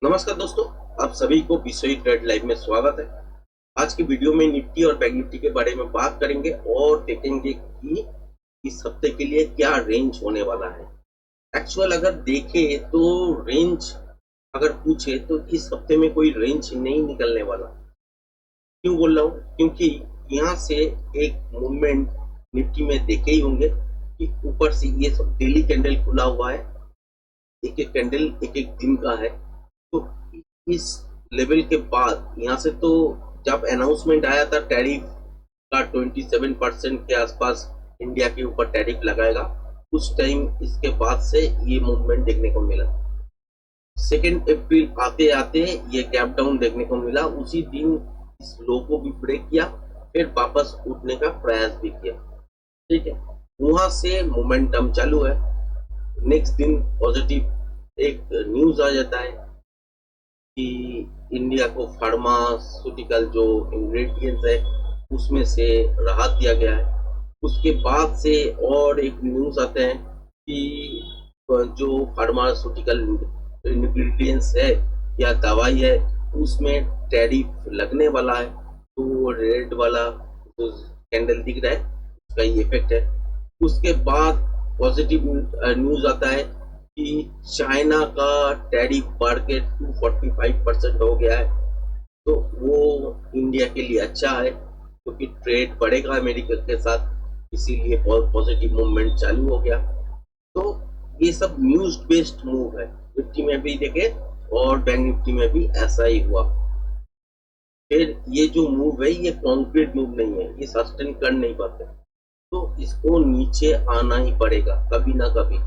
नमस्कार दोस्तों, आप सभी को बिसोई ट्रेड लाइव में स्वागत है। आज की वीडियो में निफ्टी और बैंक निफ्टी के बारे में बात करेंगे और देखेंगे कि इस हफ्ते के लिए क्या रेंज होने वाला है। एक्चुअल अगर देखें तो रेंज अगर पूछे तो इस हफ्ते में कोई रेंज नहीं निकलने वाला। क्यों बोल रहा हूँ? क्योंकि यहाँ से एक मूवमेंट निफ्टी में देखे ही होंगे कि ऊपर से ये सब डेली कैंडल खुला हुआ है, एक एक कैंडल एक एक दिन का है। तो इस लेवल के बाद यहाँ से तो जब अनाउंसमेंट आया था टैरिफ का 27% के आसपास इंडिया के ऊपर टैरिफ लगाएगा, उस टाइम इसके बाद से ये मूवमेंट देखने को मिला। 2 अप्रैल आते आते ये गैप डाउन देखने को मिला, उसी दिन इस लो को भी ब्रेक किया, फिर वापस उठने का प्रयास भी किया। ठीक है, वहां से मोमेंटम चालू है। नेक्स्ट दिन पॉजिटिव एक न्यूज आ जाता है कि इंडिया को फार्मास्यूटिकल जो इंग्रेडिएंट्स है उसमें से राहत दिया गया है। उसके बाद से और एक न्यूज आते हैं कि जो फार्मास्यूटिकल इंग्रेडिएंट्स है या दवाई है उसमें टैरिफ लगने वाला है। तो रेड वाला जो कैंडल दिख रहा है उसका ये इफेक्ट है। उसके बाद पॉजिटिव न्यूज आता है कि चाइना का टैरिफ बढ़ के 245% हो गया है। तो वो इंडिया के लिए अच्छा है क्योंकि ट्रेड बढ़ेगा अमेरिका के साथ, इसीलिए बहुत पॉजिटिव मूवमेंट चालू हो गया। तो ये सब न्यूज बेस्ड मूव है। निफ्टी में भी देखे और बैंक निफ्टी में भी ऐसा ही हुआ। फिर ये जो मूव है ये कॉन्क्रीट मूव नहीं है, ये सस्टेन कर नहीं पाते, तो इसको नीचे आना ही पड़ेगा कभी ना कभी।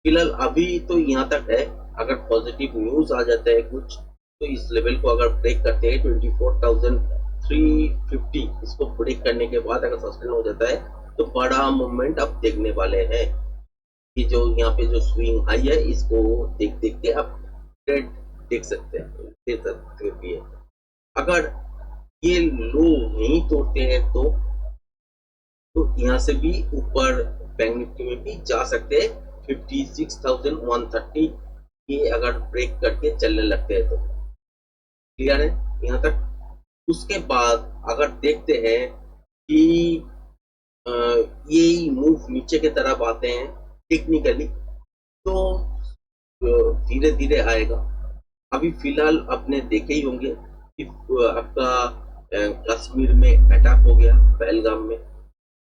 फिलहाल अभी तो यहाँ तक है। अगर पॉजिटिव न्यूज आ जाता है कुछ तो इस लेवल को अगर ब्रेक करते हैं 24,350, इसको ब्रेक करने के बाद अगर सस्टेन हो जाता है तो बड़ा मूवमेंट अब देखने वाले हैं कि जो यहाँ पे जो स्विंग हाई है इसको देख देख के आप ट्रेड देख सकते हैं, दे सकते भी है। अगर ये लो नहीं तोड़ते हैं तो यहाँ से भी ऊपर बैंक निफ्टी में भी जा सकते हैं। 56,130 ये अगर ब्रेक करके चलने लगते हैं तो क्लियर है यहाँ तक। उसके बाद अगर देखते हैं कि ये मूव नीचे की तरफ आते हैं टेक्निकली तो धीरे धीरे आएगा। अभी फिलहाल आपने देखे ही होंगे कि आपका कश्मीर में अटैक हो गया पहलगाम में।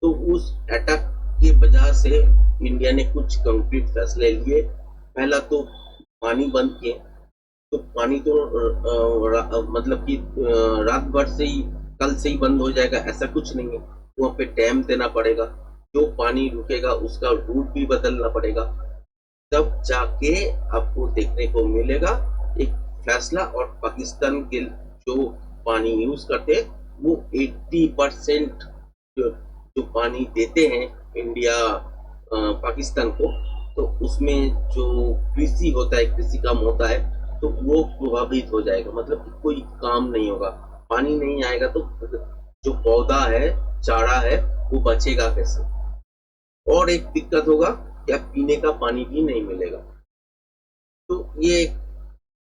तो उस अटैक की वजह से इंडिया ने कुछ कंक्रीट फैसले लिए। पहला तो पानी बंद किए। तो पानी तो मतलब कि रात भर से ही कल से ही बंद हो जाएगा ऐसा कुछ नहीं है। वहाँ पे डैम देना पड़ेगा, जो पानी रुकेगा उसका रूट भी बदलना पड़ेगा, तब जाके आपको देखने को मिलेगा एक फैसला। और पाकिस्तान के जो पानी यूज करते वो 80% जो पानी देते हैं इंडिया पाकिस्तान को, तो उसमें जो कृषि होता है, कृषि काम होता है, तो वो प्रभावित हो जाएगा। मतलब कि कोई काम नहीं होगा, पानी नहीं आएगा तो जो पौधा है, चारा है, वो बचेगा कैसे। और एक दिक्कत होगा क्या, पीने का पानी भी नहीं मिलेगा। तो ये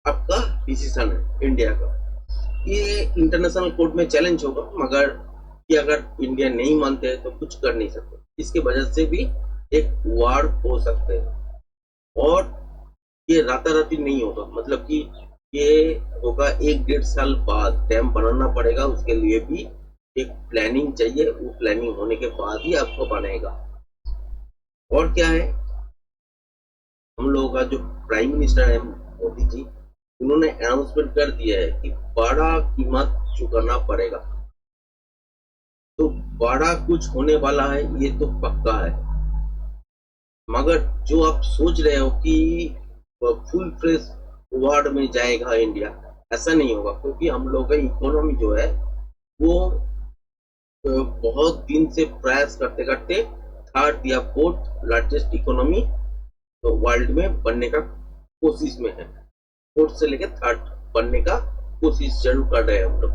आपका डिसीजन है इंडिया का। ये इंटरनेशनल कोर्ट में चैलेंज होगा, मगर कि अगर इंडिया नहीं मानते हैं तो कुछ कर नहीं सकते। इसके वजह से भी एक वार हो सकते हैं और ये राताराती नहीं होगा। मतलब कि ये होगा 1-1.5 साल बाद डैम बनाना पड़ेगा, उसके लिए भी एक प्लानिंग चाहिए। वो प्लानिंग होने के बाद ही आपको बनेगा। और क्या है, हम लोगों का जो प्राइम मिनिस्टर है मोदी जी, उन्होंने अनाउंसमेंट कर दिया है कि बड़ा कीमत चुकाना पड़ेगा। तो बड़ा कुछ होने वाला है ये तो पक्का है। मगर जो आप सोच रहे हो कि फुल फ्रेश वर्ल्ड में जाएगा इंडिया, ऐसा नहीं होगा। क्योंकि हम लोग का इकोनॉमी जो है वो बहुत दिन से प्रयास करते करते थर्ड या फोर्थ लार्जेस्ट इकोनॉमी तो वर्ल्ड में बनने का कोशिश में है। फोर्थ से लेकर थर्ड बनने का कोशिश जरूर कर रहे हैं हम लोग।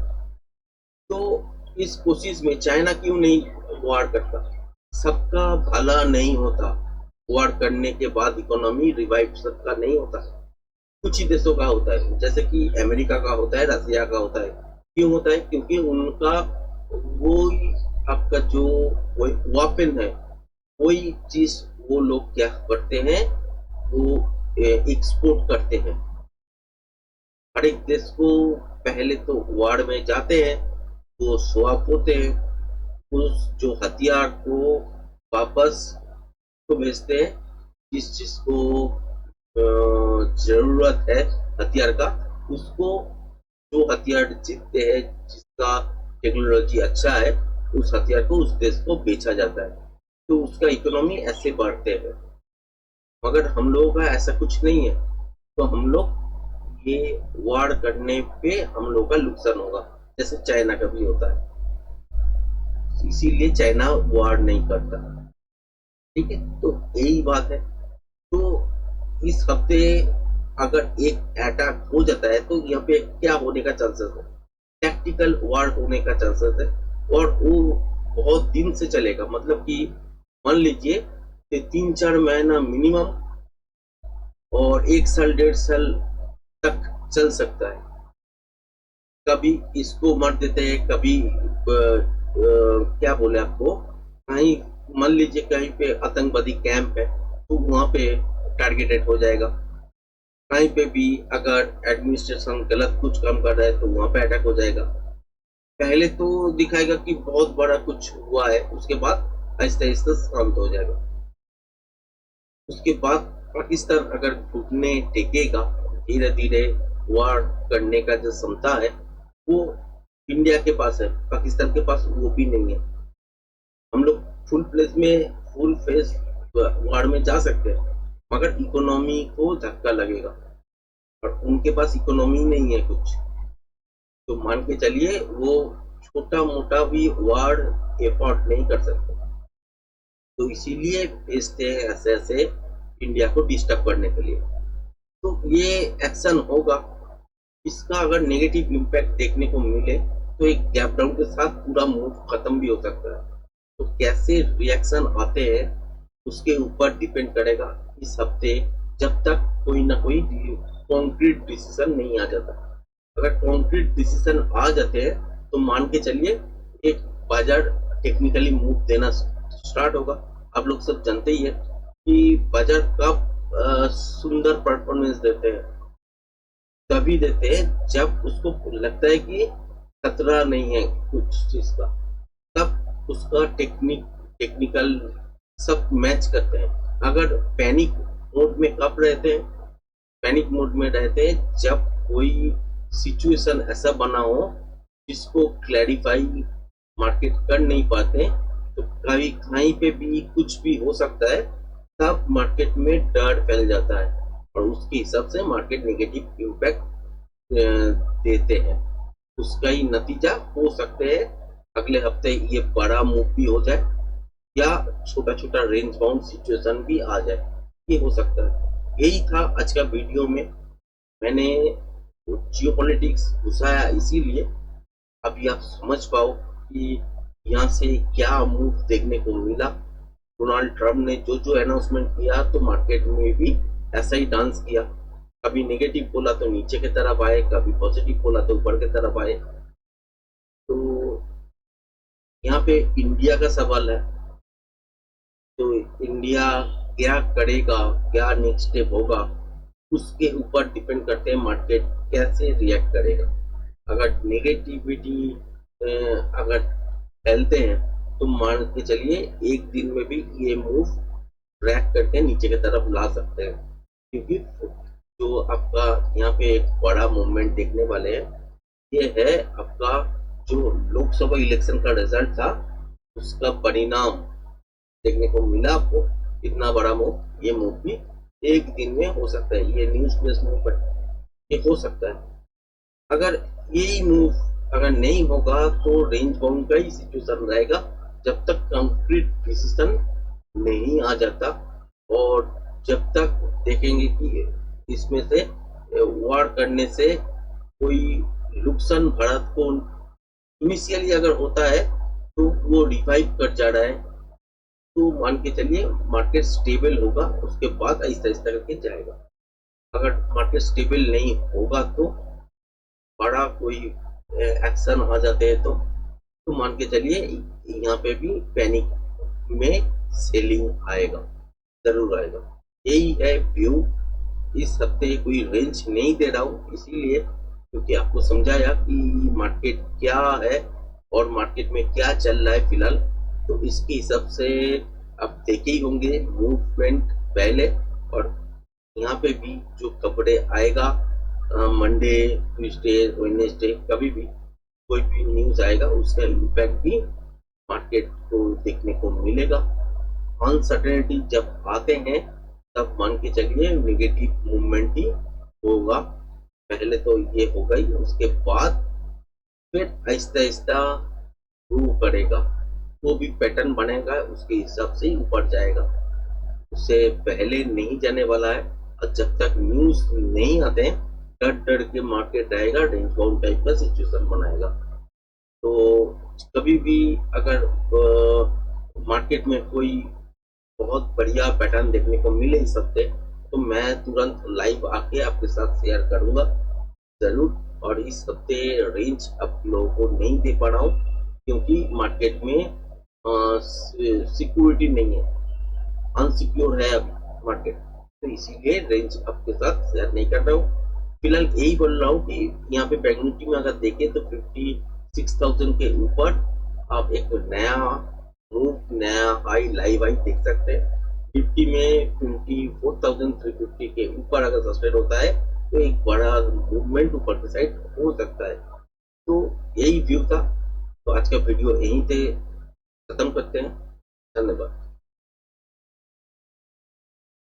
तो इस कोशिश में चाइना क्यों नहीं वार करता? सबका भला नहीं होता। वार करने के बाद इकोनॉमी रिवाइव सबका नहीं होता। कुछ ही देशों का होता है, जैसे कि अमेरिका का होता है, रसिया का होता है। क्यों होता है? क्योंकि उनका वो आपका जो वेपन है, वही चीज वो लोग क्या करते हैं, वो एक्सपोर्ट करते हैं। हर एक देश को पहले तो वार में जाते हैं, वो स्वैप होते हैं, उस जो हथियार को वापस को भेजते हैं, जिस जिसको जरूरत है हथियार का, उसको जो हथियार जीतते हैं, जिसका टेक्नोलॉजी अच्छा है, उस हथियार को उस देश को बेचा जाता है, तो उसका इकोनॉमी ऐसे बढ़ते हैं। मगर हम लोगों का ऐसा कुछ नहीं है, तो हम लोग ये वार करने पे हम लोग का नुकसान होगा, जैसे चाइना का भी होता है, इसीलिए चाइना वार नहीं करता। ठीक है, तो यही बात है। तो इस हफ्ते अगर एक अटैक हो जाता है तो यहाँ पे क्या होने का चांसेस है, टैक्टिकल वार होने का चांसेस है, और वो बहुत दिन से चलेगा, मतलब कि मान लीजिए कि 3-4 महीना मिनिमम, और 1 साल 1.5 साल तक चल सकता है। कभी इसको मार देते हैं, कभी क्या बोले आपको, कहीं मान लीजिए कहीं पे आतंकवादी कैंप है तो वहां पे टारगेटेड हो जाएगा। कहीं पे भी अगर एडमिनिस्ट्रेशन गलत कुछ काम कर रहा है तो वहां पे अटैक हो जाएगा। पहले तो दिखाएगा कि बहुत बड़ा कुछ हुआ है, उसके बाद आहिस्ता आहिस्ता शांत हो जाएगा। उसके बाद पाकिस्तान अगर घुटने टेकेगा, धीरे धीरे वार करने का जो क्षमता है वो इंडिया के पास है, पाकिस्तान के पास वो भी नहीं है। हम लोग फुल फेस वार में जा सकते हैं, मगर इकोनॉमी को धक्का लगेगा, और उनके पास इकोनॉमी नहीं है कुछ, तो मान के चलिए वो छोटा मोटा भी वार एफोर्ड नहीं कर सकते, तो इसीलिए भेजते हैं ऐसे ऐसे इंडिया को डिस्टर्ब करने के लिए। तो ये एक्शन होगा, इसका अगर नेगेटिव इम्पैक्ट देखने को मिले तो एक गैप डाउन के साथ पूरा मूव खत्म भी हो सकता है। तो कैसे रिएक्शन आते हैं उसके ऊपर डिपेंड करेगा इस हफ्ते, जब तक कोई ना कोई कॉन्क्रीट डिसीजन नहीं आ जाता। अगर कॉन्क्रीट डिसीजन आ जाते हैं तो मान के चलिए एक बाजार टेक्निकली मूव देना स्टार्ट होगा। आप लोग सब जानते ही है कि बाजार कब सुंदर परफॉर्मेंस देते हैं, तभी देते हैं जब उसको लगता है कि खतरा नहीं है कुछ चीज का, तब उसका टेक्निकल सब मैच करते हैं। अगर पैनिक मोड में कब रहते हैं, पैनिक मोड में रहते हैं जब कोई सिचुएशन ऐसा बना हो जिसको क्लैरिफाई मार्केट कर नहीं पाते, तो कभी कहीं पे भी कुछ भी हो सकता है, तब मार्केट में डर फैल जाता है, और उसके हिसाब से मार्केट नेगेटिव इम्पैक्ट देते हैं। उसका ही नतीजा हो सकते हैं अगले हफ्ते ये बड़ा मूव भी हो जाए, या छोटा छोटा रेंज बाउंड सिचुएशन भी आ जाए, ये हो सकता है। यही था आज का वीडियो में, मैंने जियोपॉलिटिक्स घुसाया इसीलिए अभी आप समझ पाओ कि यहाँ से क्या मूव देखने को मिला। डोनाल्ड ट्रम्प ने जो जो अनाउंसमेंट किया तो मार्केट में भी ऐसा ही डांस किया, कभी नेगेटिव बोला तो नीचे की तरफ आए, कभी पॉजिटिव बोला तो ऊपर की तरफ आए। तो यहाँ पे इंडिया का सवाल है, तो इंडिया क्या करेगा, क्या नेक्स्ट स्टेप होगा, उसके ऊपर डिपेंड करते हैं मार्केट कैसे रिएक्ट करेगा। अगर नेगेटिविटी अगर फैलते हैं तो मान के चलिए एक दिन में भी ये मूव ट्रैक करके नीचे की तरफ ला सकते हैं, क्योंकि जो आपका यहाँ पे एक बड़ा मूवमेंट देखने वाले हैं, ये है आपका जो लोकसभा इलेक्शन का रिजल्ट था, उसका परिणाम देखने को मिला आपको। इतना बड़ा मूव, ये मूव भी एक दिन में हो सकता है, ये न्यूज बेस्ड मूव पर ये हो सकता है। अगर यही मूव अगर नहीं होगा तो रेंज बाउंड का ही सिचुएशन रहेगा जब तक कंक्रीट डिसीजन नहीं आ जाता, और जब तक देखेंगे कि इसमें से वार करने से कोई नुकसान भारत को इनिशियली अगर होता है तो वो रिवाइव कर जा रहा है, तो मान के चलिए मार्केट स्टेबल होगा, उसके बाद आहिस्ता आहिस्ता करके जाएगा। अगर मार्केट स्टेबल नहीं होगा तो बड़ा कोई एक्शन आ जाते हैं तो मान के चलिए यहाँ पे भी पैनिक में सेलिंग आएगा, जरूर आएगा। यही है व्यू। इस हफ्ते कोई रेंज नहीं दे रहा हूँ इसीलिए क्योंकि आपको समझाया कि मार्केट क्या है और मार्केट में क्या चल रहा है फिलहाल। तो इसके हिसाब से आप देखे ही होंगे मूवमेंट पहले, और यहाँ पे भी जो कपड़े आएगा मंडे, ट्यूसडे, वेडनेसडे, कभी भी कोई भी न्यूज आएगा उसका इम्पैक्ट भी मार्केट को देखने को मिलेगा। अनसर्टेनिटी जब आते हैं तब मान के चलिए नेगेटिव मूवमेंट ही होगा। पहले तो ये होगा ही, उसके बाद फिर आहिस्ता आहिस्ता ग्रो करेगा, वो भी पैटर्न बनेगा, उसके हिसाब से ही ऊपर जाएगा, उससे पहले नहीं जाने वाला है। और जब तक न्यूज नहीं आते हैं डर डर के मार्केट रहेगा, रेंज बाउंड टाइप का सिचुएशन बनाएगा। तो कभी भी अगर मार्केट में कोई बहुत बढ़िया पैटर्न देखने को मिले इस हफ्ते तो मैं तुरंत लाइव आके आपके साथ शेयर करूंगा जरूर। और इस हफ्ते रेंज आप लोगों को नहीं दे पा रहा हूँ क्योंकि मार्केट में सिक्योरिटी नहीं है, अनसिक्योर है अभी मार्केट, तो इसीलिए रेंज आपके साथ शेयर नहीं कर रहा हूँ। फिलहाल यही बोल रहा हूँ कि यहाँ पे बैंक निफ्टी में अगर देखें तो 56,000 के ऊपर आप एक नया मूव, नया हाई, लाइव हाई देख सकते हैं। निफ्टी में 24,350 के ऊपर अगर सस्टेन होता है तो एक बड़ा मूवमेंट ऊपर की साइड हो सकता है। तो यही व्यू था। तो आज का वीडियो यहीं से खत्म करते हैं। धन्यवाद।